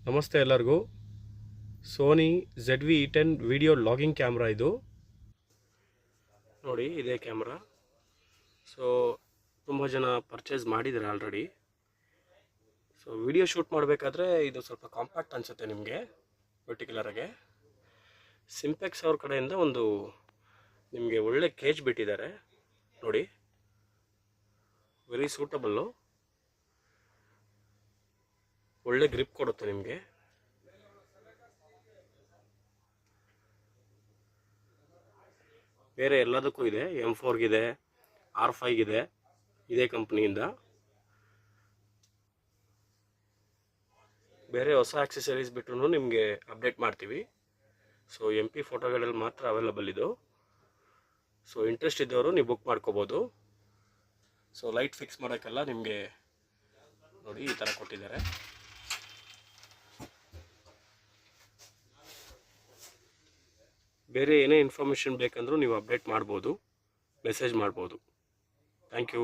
ನಮಸ್ತೆ ಎಲ್ಲರಿಗೂ. Sony ZV-E10 video logging camera ಇದು ನೋಡಿ. ಇದೇ ಕ್ಯಾಮ್ರಾ. ಸೊ ತುಂಬ ಜನ ಪರ್ಚೇಸ್ ಮಾಡಿದ್ದಾರೆ ಆಲ್ರೆಡಿ. ಸೊ ವಿಡಿಯೋ ಶೂಟ್ ಮಾಡಬೇಕಾದ್ರೆ ಇದು ಸ್ವಲ್ಪ ಕಾಂಪ್ಯಾಕ್ಟ್ ಅನಿಸುತ್ತೆ ನಿಮಗೆ. ಪರ್ಟಿಕ್ಯುಲರಾಗೆ ಸಿಂಪೆಕ್ಸ್ ಅವ್ರ ಕಡೆಯಿಂದ ಒಂದು ನಿಮಗೆ ಒಳ್ಳೆ ಕೇಜ್ ಬಿಟ್ಟಿದ್ದಾರೆ ನೋಡಿ. ವೆರಿ ಸೂಟಬಲ್ಲು, ಒಳ್ಳೆ ಗ್ರಿಪ್ ಕೊಡುತ್ತೆ ನಿಮಗೆ. ಬೇರೆ ಎಲ್ಲದಕ್ಕೂ ಇದೆ, M4ಗಿದೆ, R5ಗಿದೆ ಇದೇ ಕಂಪ್ನಿಯಿಂದ. ಬೇರೆ ಹೊಸ ಆಕ್ಸೆಸರೀಸ್ ಬಿಟ್ಟರು ನಿಮಗೆ ಅಪ್ಡೇಟ್ ಮಾಡ್ತೀವಿ. ಸೊ MP ಫೋಟೋಗಳಲ್ಲಿ ಮಾತ್ರ ಅವೈಲಬಲ್ ಇದು. ಸೊ ಇಂಟ್ರೆಸ್ಟ್ ಇದ್ದವರು ನೀವು ಬುಕ್ ಮಾಡ್ಕೋಬೋದು. ಸೊ ಲೈಟ್ ಫಿಕ್ಸ್ ಮಾಡೋಕ್ಕೆಲ್ಲ ನಿಮಗೆ ನೋಡಿ ಈ ಥರ ಕೊಟ್ಟಿದ್ದಾರೆ. ಬೇರೆ ಏನೇ ಇನ್ಫಾರ್ಮೇಷನ್ ಬೇಕಂದ್ರೂ ನೀವು ಅಪ್ಡೇಟ್ ಮಾಡ್ಬೋದು, ಮೆಸೇಜ್ ಮಾಡ್ಬೋದು. Thank you.